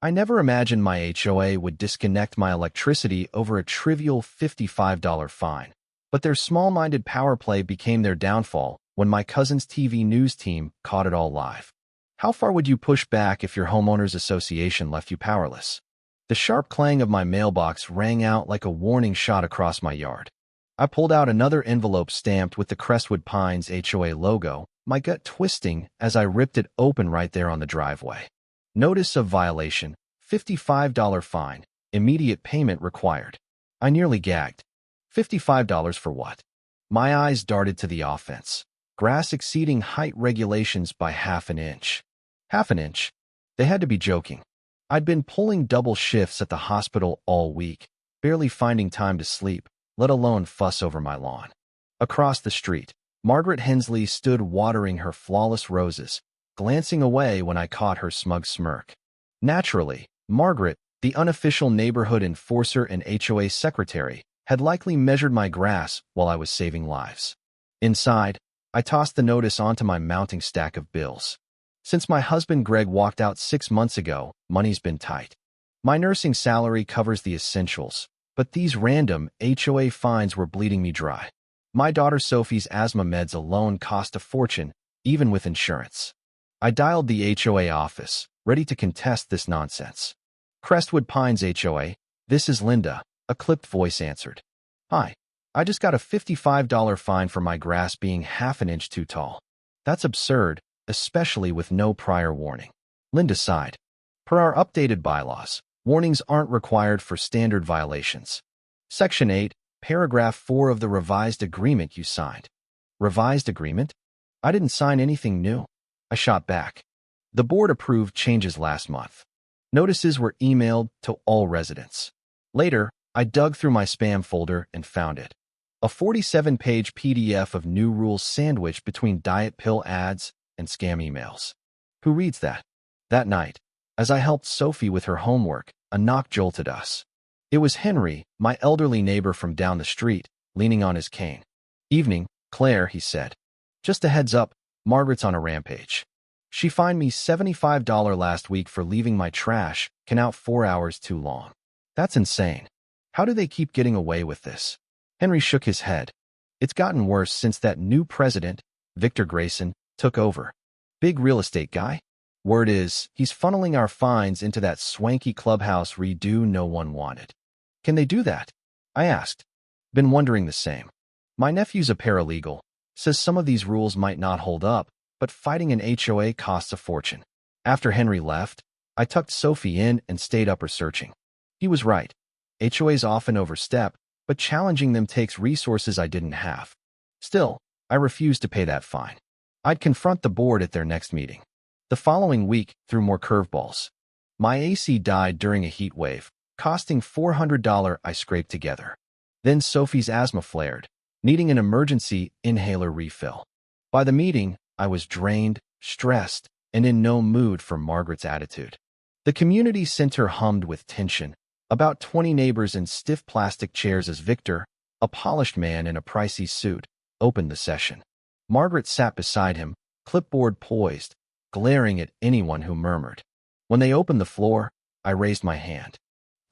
I never imagined my HOA would disconnect my electricity over a trivial $55 fine, but their small-minded power play became their downfall when my cousin's TV news team caught it all live. How far would you push back if your homeowners association left you powerless? The sharp clang of my mailbox rang out like a warning shot across my yard. I pulled out another envelope stamped with the Crestwood Pines HOA logo, my gut twisting as I ripped it open right there on the driveway. Notice of violation, $55 fine, immediate payment required. I nearly gagged. $55 for what? My eyes darted to the offense. Grass exceeding height regulations by half an inch. Half an inch? They had to be joking. I'd been pulling double shifts at the hospital all week, barely finding time to sleep, let alone fuss over my lawn. Across the street, Margaret Hensley stood watering her flawless roses, glancing away when I caught her smug smirk. Naturally, Margaret, the unofficial neighborhood enforcer and HOA secretary, had likely measured my grass while I was saving lives. Inside, I tossed the notice onto my mounting stack of bills. Since my husband Greg walked out 6 months ago, money's been tight. My nursing salary covers the essentials, but these random HOA fines were bleeding me dry. My daughter Sophie's asthma meds alone cost a fortune, even with insurance. I dialed the HOA office, ready to contest this nonsense. Crestwood Pines HOA, this is Linda, a clipped voice answered. Hi, I just got a $55 fine for my grass being half an inch too tall. That's absurd, especially with no prior warning. Linda sighed. Per our updated bylaws, warnings aren't required for standard violations. Section 8, Paragraph 4 of the revised agreement you signed. Revised agreement? I didn't sign anything new. I shot back. The board approved changes last month. Notices were emailed to all residents. Later, I dug through my spam folder and found it. A 47-page PDF of new rules sandwiched between diet pill ads and scam emails. Who reads that? That night, as I helped Sophie with her homework, a knock jolted us. It was Henry, my elderly neighbor from down the street, leaning on his cane. Evening, Claire, he said. Just a heads up, Margaret's on a rampage. She fined me $75 last week for leaving my trash can out 4 hours too long. That's insane. How do they keep getting away with this? Henry shook his head. It's gotten worse since that new president, Victor Grayson, took over. Big real estate guy? Word is, he's funneling our fines into that swanky clubhouse redo no one wanted. Can they do that? I asked. Been wondering the same. My nephew's a paralegal. Says some of these rules might not hold up, but fighting an HOA costs a fortune. After Henry left, I tucked Sophie in and stayed up researching. He was right. HOAs often overstep, but challenging them takes resources I didn't have. Still, I refused to pay that fine. I'd confront the board at their next meeting. The following week threw more curveballs. My AC died during a heat wave, costing $400 I scraped together. Then Sophie's asthma flared, needing an emergency inhaler refill. By the meeting, I was drained, stressed, and in no mood for Margaret's attitude. The community center hummed with tension, about 20 neighbors in stiff plastic chairs as Victor, a polished man in a pricey suit, opened the session. Margaret sat beside him, clipboard poised, glaring at anyone who murmured. When they opened the floor, I raised my hand.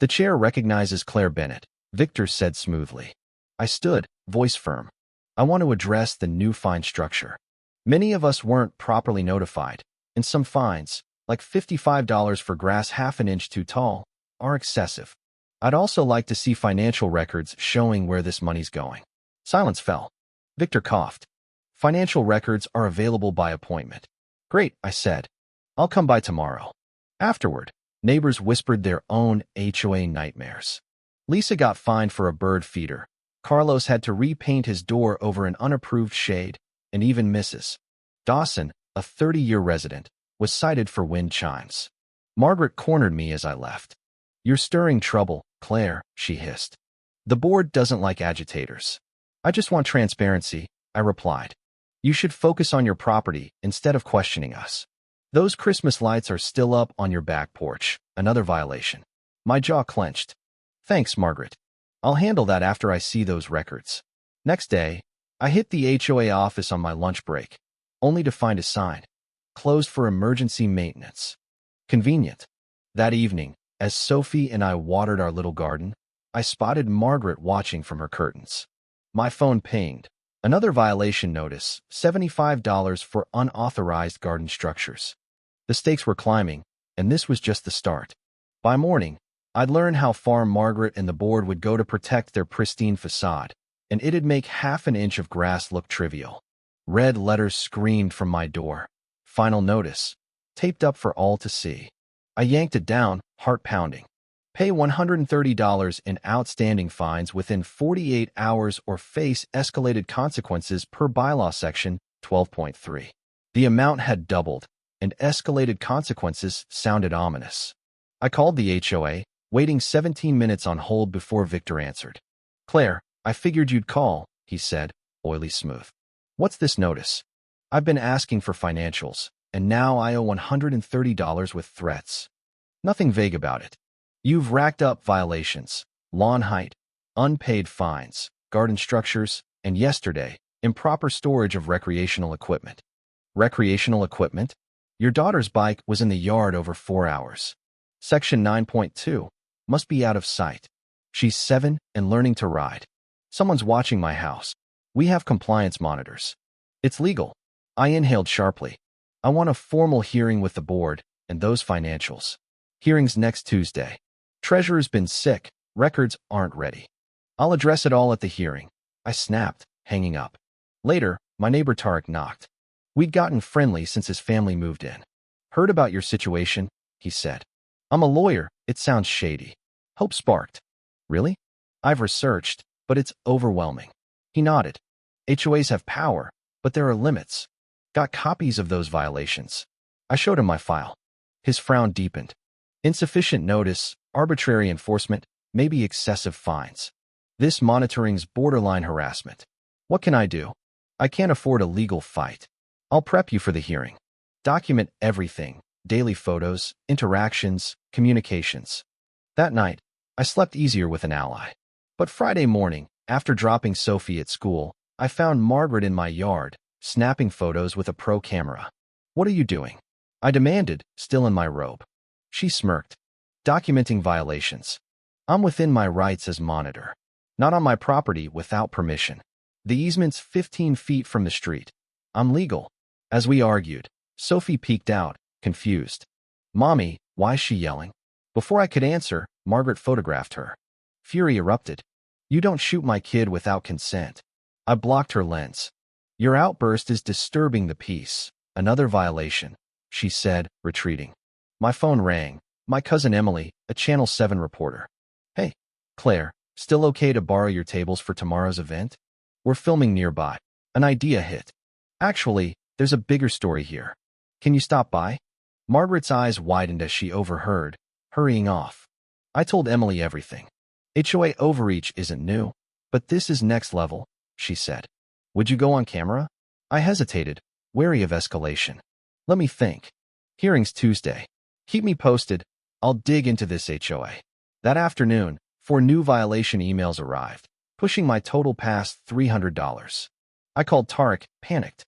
The chair recognizes Claire Bennett, Victor said smoothly. I stood, voice firm. I want to address the new fine structure. Many of us weren't properly notified, and some fines, like $55 for grass half an inch too tall, are excessive. I'd also like to see financial records showing where this money's going. Silence fell. Victor coughed. Financial records are available by appointment. Great, I said. I'll come by tomorrow. Afterward, neighbors whispered their own HOA nightmares. Lisa got fined for a bird feeder. Carlos had to repaint his door over an unapproved shade, and even Mrs. Dawson, a 30-year resident, was cited for wind chimes. Margaret cornered me as I left. You're stirring trouble, Claire, she hissed. The board doesn't like agitators. I just want transparency, I replied. You should focus on your property instead of questioning us. Those Christmas lights are still up on your back porch, another violation. My jaw clenched. Thanks, Margaret. I'll handle that after I see those records. Next day, I hit the HOA office on my lunch break, only to find a sign. Closed for emergency maintenance. Convenient. That evening, as Sophie and I watered our little garden, I spotted Margaret watching from her curtains. My phone pinged. Another violation notice, $75 for unauthorized garden structures. The stakes were climbing, and this was just the start. By morning, I'd learned how far Margaret and the board would go to protect their pristine facade, and it'd make half an inch of grass look trivial. Red letters screamed from my door. Final notice, taped up for all to see. I yanked it down, heart pounding. Pay $130 in outstanding fines within 48 hours or face escalated consequences per bylaw section 12.3. The amount had doubled, and escalated consequences sounded ominous. I called the HOA, waiting 17 minutes on hold before Victor answered. "Claire, I figured you'd call," he said, oily smooth. "What's this notice? I've been asking for financials, and now I owe $130 with threats. Nothing vague about it. You've racked up violations, lawn height, unpaid fines, garden structures, and yesterday, improper storage of recreational equipment." Recreational equipment? Your daughter's bike was in the yard over 4 hours. Section 9.2. Must be out of sight. She's 7 and learning to ride. Someone's watching my house. We have compliance monitors. It's legal. I inhaled sharply. I want a formal hearing with the board and those financials. Hearing's next Tuesday. Treasurer's been sick. Records aren't ready. I'll address it all at the hearing. I snapped, hanging up. Later, my neighbor Tarek knocked. We'd gotten friendly since his family moved in. "Heard about your situation," he said. "I'm a lawyer. It sounds shady." Hope sparked. "Really? I've researched, but it's overwhelming." He nodded. "HOAs have power, but there are limits. Got copies of those violations." I showed him my file. His frown deepened. "Insufficient notice, arbitrary enforcement, maybe excessive fines. This monitoring's borderline harassment. What can I do? I can't afford a legal fight. I'll prep you for the hearing. Document everything, daily photos, interactions, communications." That night, I slept easier with an ally. But Friday morning, after dropping Sophie at school, I found Margaret in my yard, snapping photos with a pro camera. "What are you doing?" I demanded, still in my robe. She smirked. "Documenting violations. I'm within my rights as monitor. Not on my property without permission. The easement's 15 feet from the street. I'm legal." As we argued, Sophie peeked out, confused. "Mommy, why's she yelling?" Before I could answer, Margaret photographed her. Fury erupted. "You don't shoot my kid without consent." I blocked her lens. "Your outburst is disturbing the peace. Another violation," she said, retreating. My phone rang. My cousin Emily, a Channel 7 reporter. "Hey, Claire, still okay to borrow your tables for tomorrow's event? We're filming nearby." An idea hit. "Actually, there's a bigger story here. Can you stop by?" Margaret's eyes widened as she overheard, hurrying off. I told Emily everything. "HOA overreach isn't new, but this is next level," she said. "Would you go on camera?" I hesitated, wary of escalation. "Let me think. Hearing's Tuesday. Keep me posted. I'll dig into this HOA." That afternoon, 4 new violation emails arrived, pushing my total past $300. I called Tarek, panicked.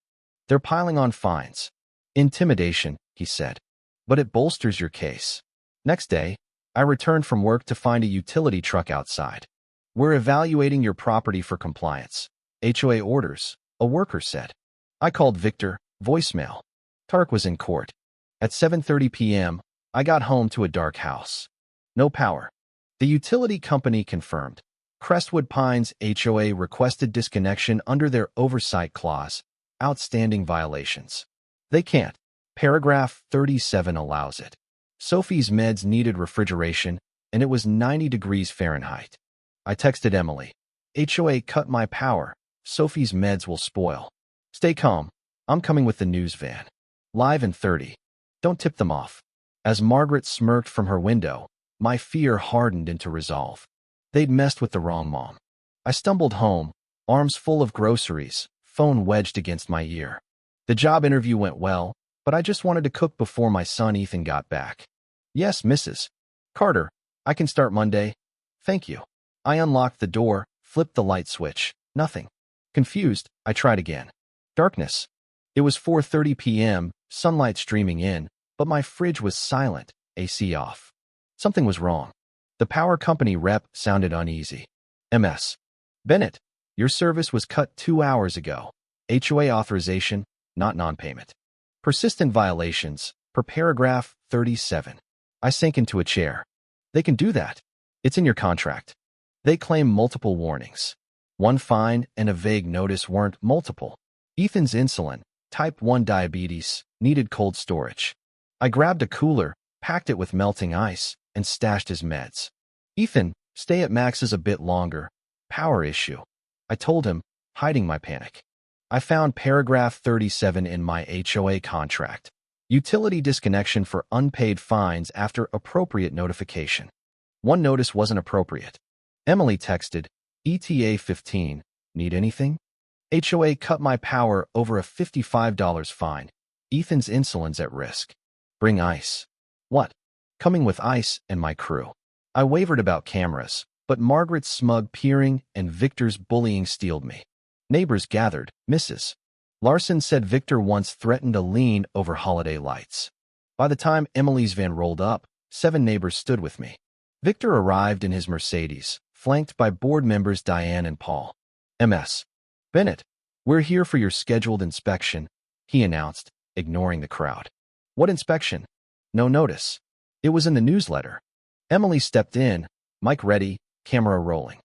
"They're piling on fines." "Intimidation," he said. "But it bolsters your case." Next day, I returned from work to find a utility truck outside. "We're evaluating your property for compliance. HOA orders," a worker said. I called Victor, voicemail. Tarek was in court. At 7:30 p.m., I got home to a dark house. No power. The utility company confirmed. Crestwood Pines HOA requested disconnection under their oversight clause. Outstanding violations. They can't. Paragraph 37 allows it. Sophie's meds needed refrigeration, and it was 90 degrees Fahrenheit. I texted Emily. "HOA cut my power. Sophie's meds will spoil. Stay calm. I'm coming with the news van. Live in 30. Don't tip them off." As Margaret smirked from her window, my fear hardened into resolve. They'd messed with the wrong mom. I stumbled home, arms full of groceries, phone wedged against my ear. The job interview went well, but I just wanted to cook before my son Ethan got back. "Yes, Mrs. Carter, I can start Monday." "Thank you." I unlocked the door, flipped the light switch. Nothing. Confused, I tried again. Darkness. It was 4:30 p.m., sunlight streaming in, but my fridge was silent, AC off. Something was wrong. The power company rep sounded uneasy. MS. Bennett, your service was cut 2 hours ago. HOA authorization, not non-payment. Persistent violations, per paragraph 37. I sank into a chair. They can do that. It's in your contract. They claim multiple warnings. One fine and a vague notice weren't multiple. Ethan's insulin, type 1 diabetes, needed cold storage. I grabbed a cooler, packed it with melting ice, and stashed his meds. Ethan, stay at Max's a bit longer. Power issue. I told him, hiding my panic. I found paragraph 37 in my HOA contract. Utility disconnection for unpaid fines after appropriate notification. One notice wasn't appropriate. Emily texted, ETA 15, need anything? HOA cut my power over a $55 fine. Ethan's insulin's at risk. Bring ice. What? Coming with ice and my crew. I wavered about cameras, but Margaret's smug peering and Victor's bullying steeled me. Neighbors gathered. Mrs. Larson said Victor once threatened a lien over holiday lights. By the time Emily's van rolled up, 7 neighbors stood with me. Victor arrived in his Mercedes, flanked by board members Diane and Paul. MS. Bennett, we're here for your scheduled inspection, he announced, ignoring the crowd. What inspection? No notice. It was in the newsletter. Emily stepped in, mic ready, camera rolling.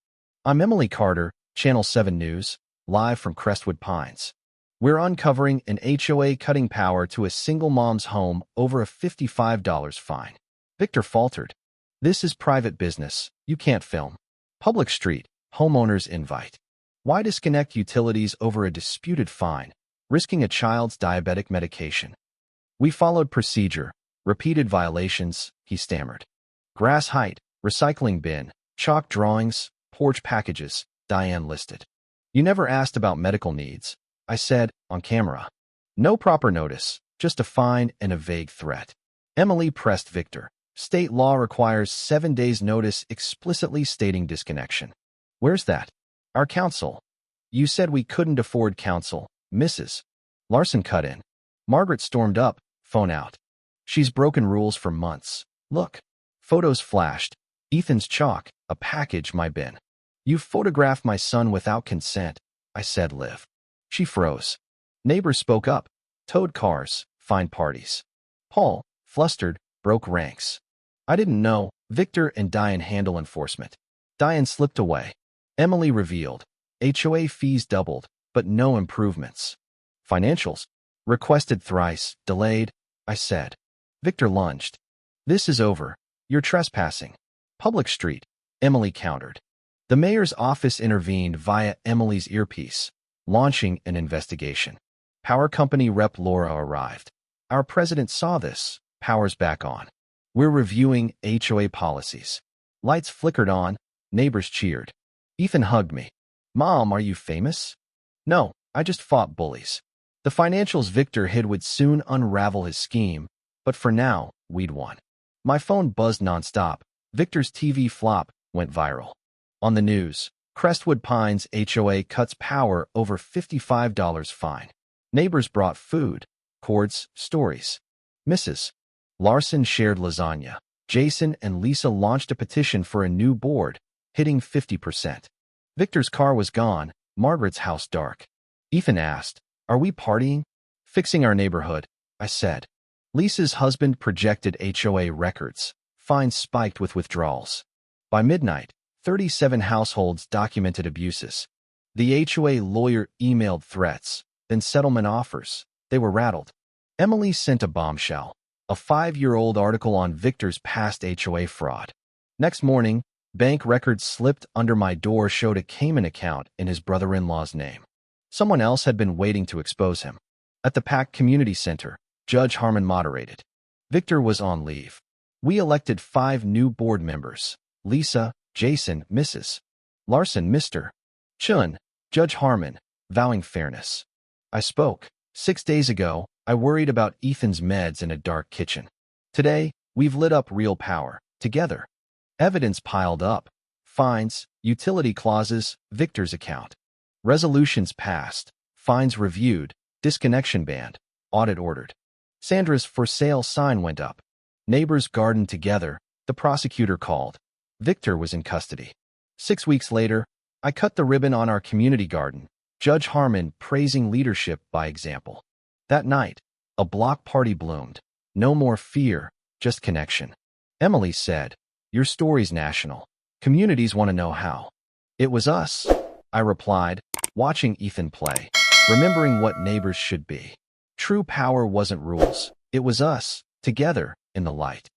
I'm Emily Carter, Channel 7 News, live from Crestwood Pines. We're uncovering an HOA cutting power to a single mom's home over a $55 fine. Victor faltered. This is private business. You can't film. Public street. Homeowners invite. Why disconnect utilities over a disputed fine, risking a child's diabetic medication? We followed procedure. Repeated violations, he stammered. Grass height, recycling bin, chalk drawings, porch packages, Diane listed. You never asked about medical needs, I said, on camera. No proper notice, just a fine and a vague threat. Emily pressed Victor. State law requires 7 days' notice explicitly stating disconnection. Where's that? Our counsel. You said we couldn't afford counsel, Mrs. Larson cut in. Margaret stormed up, phone out. She's broken rules for months. Look. Photos flashed. Ethan's chalk, a package, my bin. You photographed my son without consent, I said, Liv. She froze. Neighbors spoke up. Towed cars, fine parties. Paul, flustered, broke ranks. I didn't know. Victor and Diane handle enforcement. Diane slipped away. Emily revealed. HOA fees doubled, but no improvements. Financials. Requested thrice, delayed, I said. Victor lunged. This is over. You're trespassing. Public street, Emily countered. The mayor's office intervened via Emily's earpiece, launching an investigation. Power company rep Laura arrived. Our president saw this. Power's back on. We're reviewing HOA policies. Lights flickered on. Neighbors cheered. Ethan hugged me. Mom, are you famous? No, I just fought bullies. The financials Victor hid would soon unravel his scheme, but for now, we'd won. My phone buzzed nonstop. Victor's TV flop went viral. On the news, Crestwood Pines HOA cuts power over $55 fine. Neighbors brought food, cords, stories. Mrs. Larson shared lasagna. Jason and Lisa launched a petition for a new board, hitting 50%. Victor's car was gone, Margaret's house dark. Ethan asked, are we partying? Fixing our neighborhood, I said. Lisa's husband projected HOA records. Fines spiked with withdrawals. By midnight, 37 households documented abuses. The HOA lawyer emailed threats, then settlement offers. They were rattled. Emily sent a bombshell, a 5-year-old article on Victor's past HOA fraud. Next morning, bank records slipped under my door showed a Cayman account in his brother-in-law's name. Someone else had been waiting to expose him. At the PAC Community Center, Judge Harmon moderated. Victor was on leave. We elected 5 new board members. Lisa, Jason, Mrs. Larson, Mr. Chun, Judge Harmon, vowing fairness. I spoke. 6 days ago, I worried about Ethan's meds in a dark kitchen. Today, we've lit up real power, together. Evidence piled up. Fines, utility clauses, Victor's account. Resolutions passed. Fines reviewed. Disconnection banned. Audit ordered. Sandra's for sale sign went up. Neighbors gardened together. The prosecutor called. Victor was in custody. 6 weeks later, I cut the ribbon on our community garden, Judge Harmon praising leadership by example. That night, a block party bloomed. No more fear, just connection. Emily said, "Your story's national. Communities want to know how." "It was us," I replied, watching Ethan play, remembering what neighbors should be. True power wasn't rules. It was us, together, in the light.